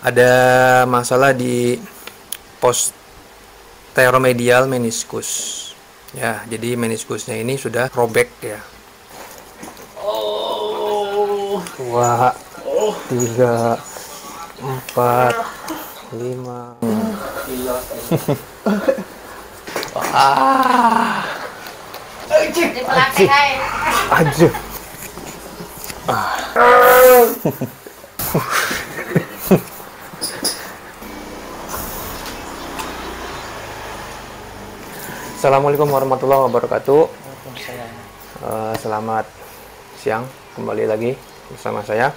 ada masalah di posteromedial meniskus. Ya, jadi meniskusnya ini sudah robek ya. Oh. 2, 3, 4, 5. Aja. Assalamualaikum warahmatullahi wabarakatuh. Selamat siang, kembali lagi bersama saya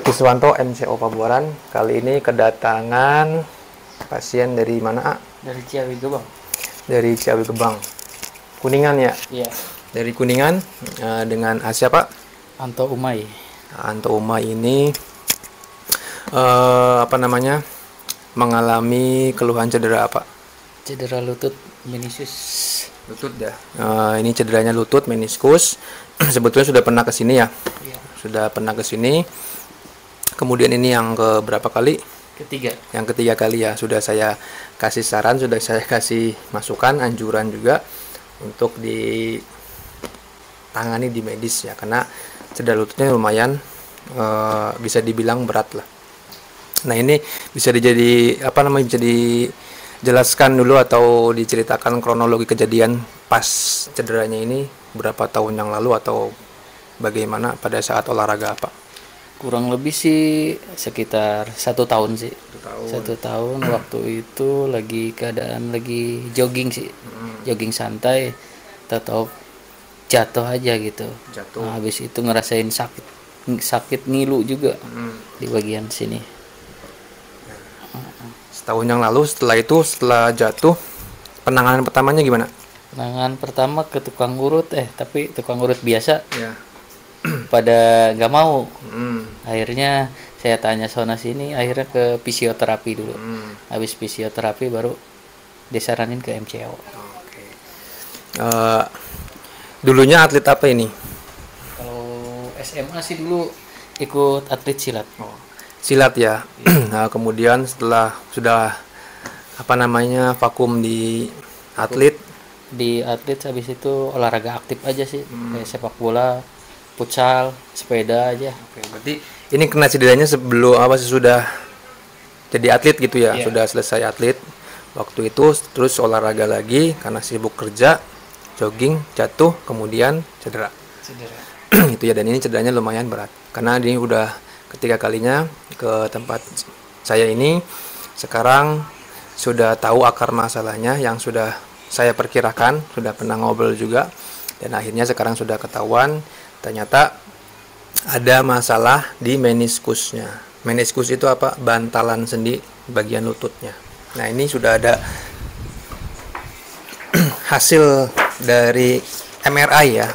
Kiswanto, MCO Pabuaran. Kali ini kedatangan pasien dari mana, A? Dari Ciawi Gebang. Dari Ciawi Gebang, Kuningan ya? Iya. Dari Kuningan, dengan siapa? Anto Umay. Anto Umay ini mengalami keluhan cedera apa? Cedera lutut meniskus. Lutut ya. Ini cederanya lutut meniskus. Sebetulnya sudah pernah ke sini ya. Iya. Sudah pernah ke sini. Kemudian ini yang ke berapa kali? Ketiga. Yang ketiga kali ya. Sudah saya kasih saran, sudah saya kasih masukan, anjuran juga untuk ditangani di medis ya, karena cedera lututnya lumayan bisa dibilang berat lah. Nah, ini bisa bisa dijelaskan dulu atau diceritakan kronologi kejadian pas cederanya ini berapa tahun yang lalu atau bagaimana, pada saat olahraga apa? Kurang lebih sih sekitar 1 tahun sih. 1 tahun. 1 tahun waktu itu lagi keadaan lagi jogging sih. Jogging santai, tahu jatuh aja gitu. Jatuh. Nah, habis itu ngerasain sakit ngilu juga di bagian sini. Setahun yang lalu, setelah jatuh, penanganan pertamanya gimana? Penanganan pertama ke tukang urut, tapi tukang urut biasa Ya. pada nggak mau. Akhirnya saya tanya sana sini, akhirnya ke fisioterapi dulu. Habis fisioterapi baru disaranin ke MCO. Oke. Dulunya atlet apa ini? Kalau SMA sih dulu ikut atlet silat. Silat ya. Nah, kemudian setelah sudah vakum di atlet, Habis itu olahraga aktif aja sih, kayak sepak bola, futsal, sepeda aja. Oke, berarti ini kena cederanya sesudah jadi atlet gitu ya? Iya. Sudah selesai atlet waktu itu, terus olahraga lagi karena sibuk kerja, jogging, jatuh, kemudian cedera. Itu ya, dan ini cederanya lumayan berat karena ini udah ketiga kalinya ke tempat saya ini. Sekarang sudah tahu akar masalahnya yang sudah saya perkirakan, sudah pernah ngobrol juga, dan akhirnya sekarang sudah ketahuan ternyata ada masalah di meniskusnya. Meniskus itu apa? Bantalan sendi bagian lututnya. Nah, ini sudah ada hasil dari MRI ya.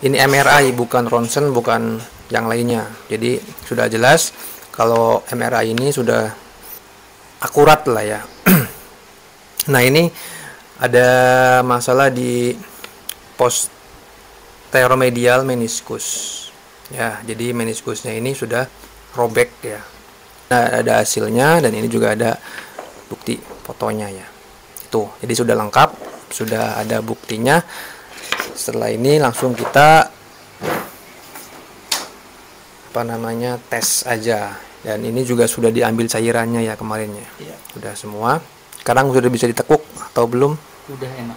Ini MRI, bukan ronsen, bukan yang lainnya. Jadi sudah jelas kalau MRI ini sudah akurat lah ya. Nah, ini ada masalah di posteromedial meniskus. Ya, jadi meniskusnya ini sudah robek ya. Nah, ada hasilnya dan ini juga ada bukti fotonya ya. Itu. Jadi sudah lengkap, sudah ada buktinya. Setelah ini langsung kita tes aja. Dan ini juga sudah diambil cairannya ya kemarinnya. Iya. Sudah semua. Sekarang sudah bisa ditekuk atau belum? Udah enak.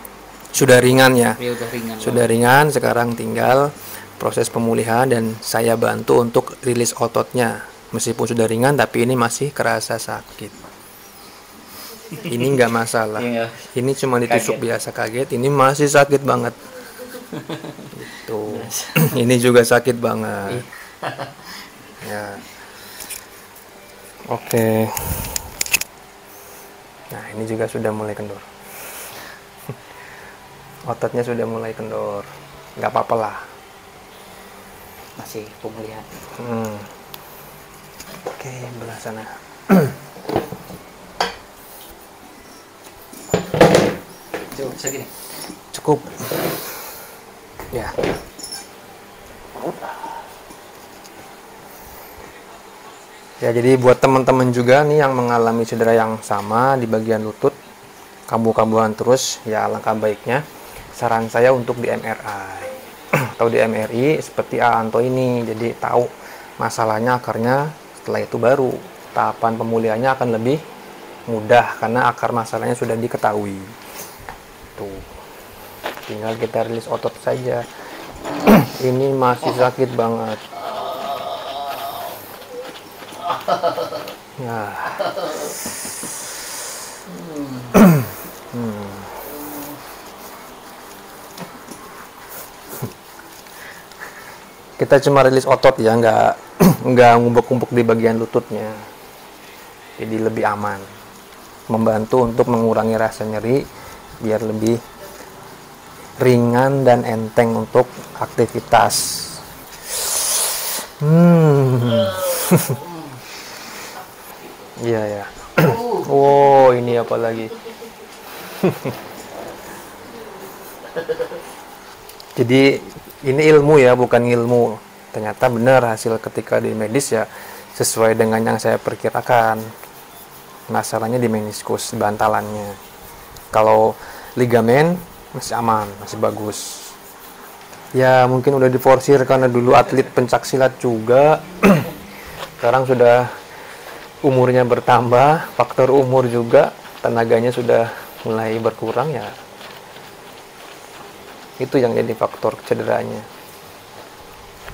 Sudah ringan ya. Ya udah ringan. Sudah ringan, sekarang tinggal proses pemulihan dan saya bantu untuk rilis ototnya. Meskipun sudah ringan tapi ini masih kerasa sakit. Ini nggak masalah. Iya. Ini cuma ditusuk biasa, kaget. Ini masih sakit banget. Itu. Ini juga sakit banget. Ya. Oke. Nah, ini juga sudah mulai kendor. Ototnya sudah mulai kendor. Nggak apa-apa lah. Masih pemulihan. Oke, belah sana. Coba segini. Cukup. Ya. Ya, jadi buat teman-teman juga nih yang mengalami cedera yang sama di bagian lutut, kambuh-kambuhan terus, ya alangkah baiknya saran saya untuk di MRI atau di MRI seperti Aanto ini. Jadi tahu masalahnya, akarnya, setelah itu baru tahapan pemulihannya akan lebih mudah karena akar masalahnya sudah diketahui. Tuh. Tinggal kita rilis otot saja. Ini masih sakit banget. Nah. Kita cuma rilis otot ya, nggak ngumpuk-ngumpuk di bagian lututnya. Jadi lebih aman. Membantu untuk mengurangi rasa nyeri biar lebih ringan dan enteng untuk aktivitas. Iya ya. Oh, ini apa lagi? Jadi ini ilmu ya, bukan ilmu. Ternyata benar hasil ketika di medis ya sesuai dengan yang saya perkirakan. Masalahnya di meniskus, bantalannya. Kalau ligamen masih aman, masih bagus. Ya mungkin udah diforsir karena dulu atlet pencak silat juga. Sekarang sudah umurnya bertambah, faktor umur juga, tenaganya sudah mulai berkurang ya. Itu yang jadi faktor cederanya.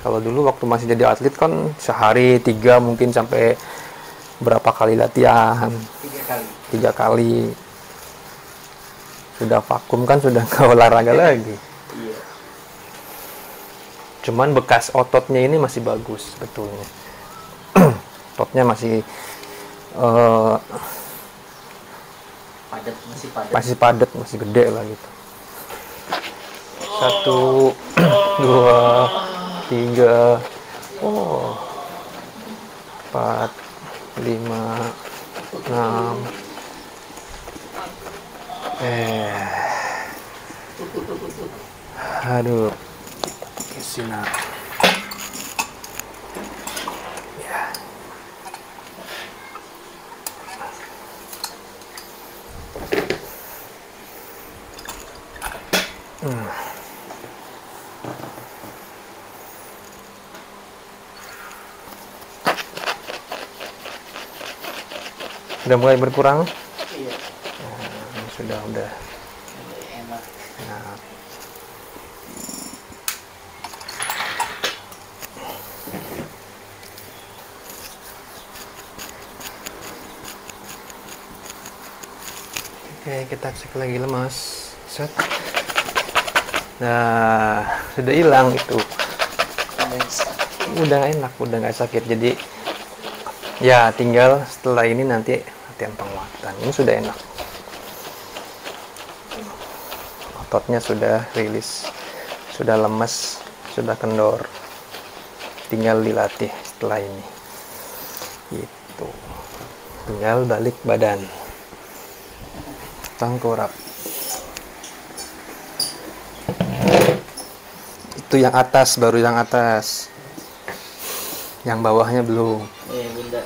Kalau dulu waktu masih jadi atlet kan sehari 3 mungkin sampai berapa kali latihan? 3 kali. Sudah vakum kan sudah nggak olahraga lagi. Cuman bekas ototnya ini masih bagus sebetulnya. Ototnya masih masih padat, masih gede lah gitu. 1, 2, 3, 4, 5, 6. Aduh, kesini. Ya. Udah mulai berkurang? Iya. Sudah. Enak. Nah. Oke, kita cek lagi lemas. Set. Nah, sudah hilang itu. Udah enak, udah nggak sakit. Jadi ya tinggal setelah ini nanti latihan penguatan. Ini sudah enak. Ototnya sudah rilis, sudah lemes, sudah kendor. Tinggal dilatih setelah ini. Gitu. Tinggal balik badan. Tengkurap. Itu yang atas, baru yang atas. Yang bawahnya belum. Bunda.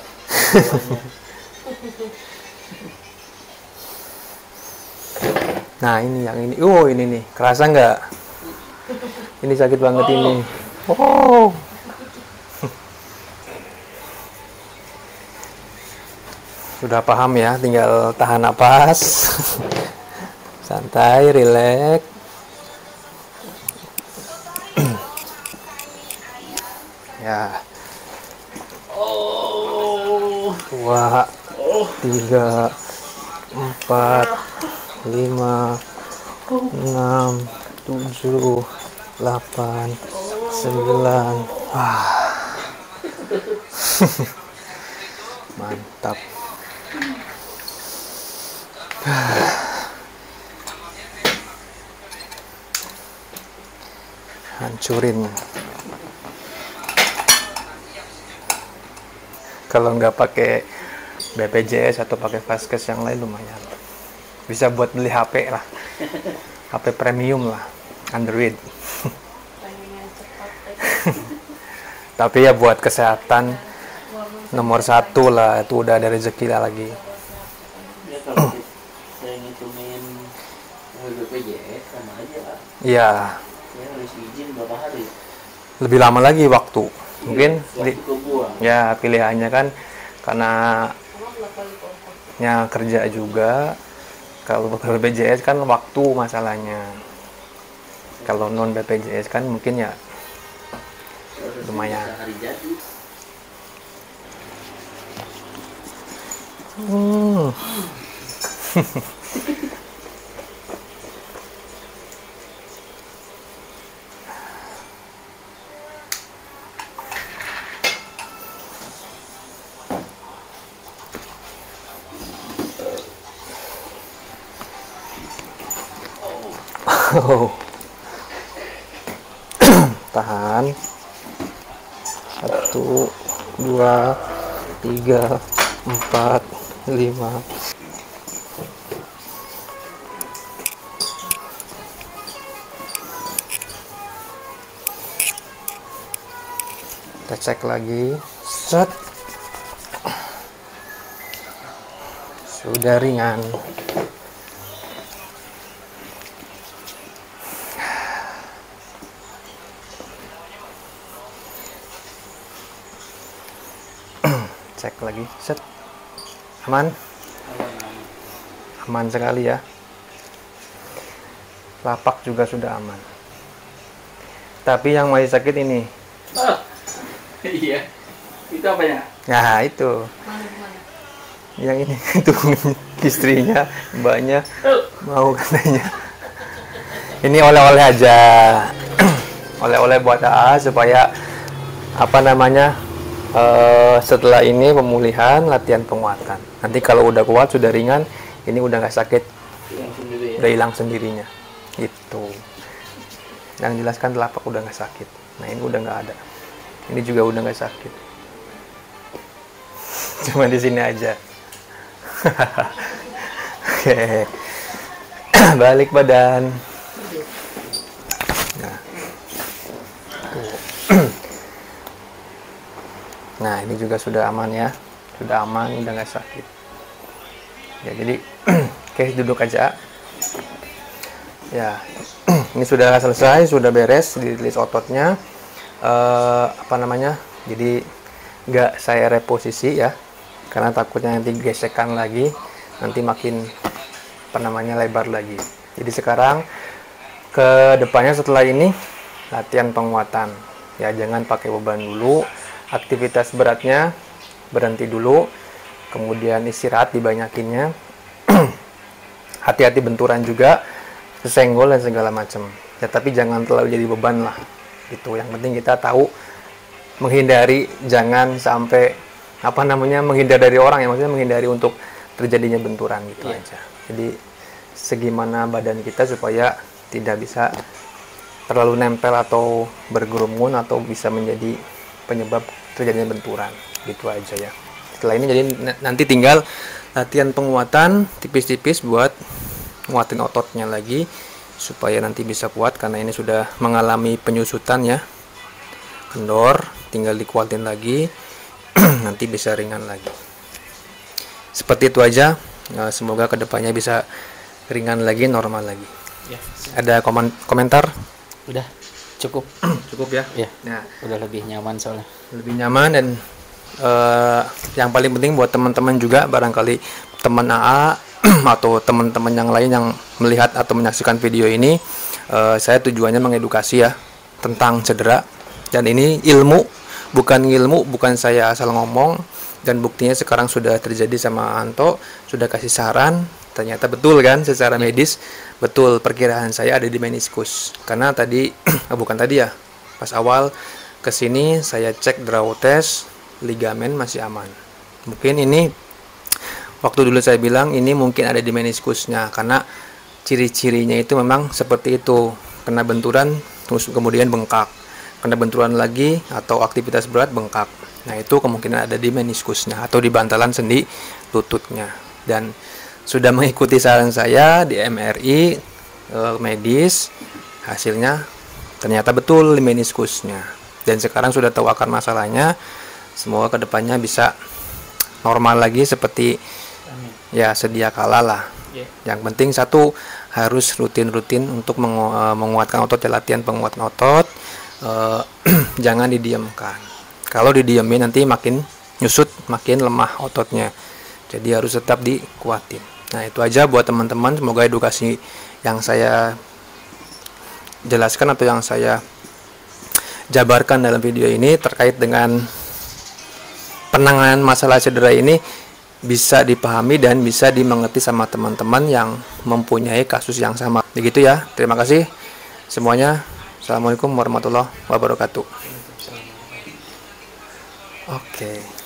Nah ini yang ini. Oh ini nih, kerasa nggak? Ini sakit banget ini. Oh. Sudah paham ya, tinggal tahan napas. Santai, rileks. Ya. 2, 3, 4, 5, 6, 7, 8, 9. Wah. Mantap. Hancurin. Kalau nggak pakai BPJS atau pakai Vaskes yang lain lumayan. Bisa buat beli HP lah. HP premium lah. Android. Tapi ya buat kesehatan nomor 1 lah, itu udah ada rezeki lah lagi. Ya kalau saya ngitungin BPJS sama aja lah. Iya. Saya harus izin berapa hari? Lebih lama lagi waktu. Mungkin waktu kebuang. ya pilihannya kan karena ya kerja juga. Kalau BPJS kan waktu masalahnya. Kalau non BPJS kan mungkin ya lumayan. Hari jadi. Tahan. 1, 2, 3, 4, 5. Kita cek lagi. Set. Sudah ringan. Cek lagi. Set. Aman? Aman sekali ya. Lapak juga sudah aman. Tapi yang masih sakit ini. Iya. Itu apa ya? Nah, itu. Yang ini itu istrinya, mbaknya mau katanya. Ini oleh-oleh aja. Oleh-oleh buat AA supaya apa namanya? Setelah ini pemulihan, latihan penguatan. Nanti kalau udah kuat, sudah ringan, ini udah nggak sakit, udah hilang sendirinya. Itu. Yang jelaskan telapak udah nggak sakit. Nah ini udah nggak ada. Ini juga udah nggak sakit. Cuma di sini aja. Oke. Balik badan. Nah. Tuh. Nah ini juga sudah aman ya, sudah aman, udah nggak sakit ya. Jadi oke, duduk aja ya. Ini sudah selesai, sudah beres, dirilis ototnya. Apa namanya, jadi nggak saya reposisi ya, karena takutnya nanti gesekan lagi, nanti makin apa namanya lebar lagi. Jadi sekarang ke depannya setelah ini latihan penguatan ya, jangan pakai beban dulu. Aktivitas beratnya berhenti dulu, kemudian istirahat dibanyakinnya. Hati-hati benturan juga, senggol dan segala macam ya, tapi jangan terlalu jadi beban lah. Itu yang penting kita tahu menghindari, jangan sampai apa namanya menghindar dari orang ya, maksudnya menghindari untuk terjadinya benturan gitu aja. Jadi segimana badan kita supaya tidak bisa terlalu nempel atau bergerumun atau bisa menjadi penyebab terjadinya benturan, gitu aja ya. Setelah ini jadi nanti tinggal latihan penguatan tipis-tipis buat nguatin ototnya lagi supaya nanti bisa kuat, karena ini sudah mengalami penyusutan ya, kendor, tinggal dikuatin lagi. Nanti bisa ringan lagi. Seperti itu aja. Semoga kedepannya bisa ringan lagi, normal lagi ya. Ada komentar? Udah cukup. Cukup ya. Ya. Nah, udah lebih nyaman soalnya. Lebih nyaman, dan yang paling penting buat teman-teman juga, barangkali teman AA atau teman-teman yang lain yang melihat atau menyaksikan video ini, saya tujuannya mengedukasi ya tentang cedera, dan ini ilmu, bukan saya asal ngomong, dan buktinya sekarang sudah terjadi sama Anto, sudah kasih saran, ternyata betul kan secara medis, betul perkiraan saya ada di meniskus. Karena tadi bukan tadi ya, pas awal kesini saya cek draw test, ligamen masih aman. Mungkin ini waktu dulu saya bilang ini mungkin ada di meniskusnya, karena ciri-cirinya itu memang seperti itu, kena benturan terus kemudian bengkak, kena benturan lagi atau aktivitas berat bengkak. Nah itu kemungkinan ada di meniskusnya atau di bantalan sendi lututnya. Dan sudah mengikuti saran saya di MRI medis, hasilnya ternyata betul di meniskusnya. Dan sekarang sudah tahu akar masalahnya, Semoga kedepannya bisa normal lagi seperti ya sedia kala lah. Yang penting satu, harus rutin-rutin untuk menguatkan otot, latihan penguatan otot. Jangan didiamkan. Kalau didiemin nanti makin nyusut, makin lemah ototnya. Jadi harus tetap dikuatin. Nah, itu aja buat teman-teman. Semoga edukasi yang saya jelaskan atau yang saya jabarkan dalam video ini terkait dengan penanganan masalah cedera ini bisa dipahami dan bisa dimengerti sama teman-teman yang mempunyai kasus yang sama. Begitu ya. Terima kasih semuanya. Assalamualaikum warahmatullahi wabarakatuh. Oke.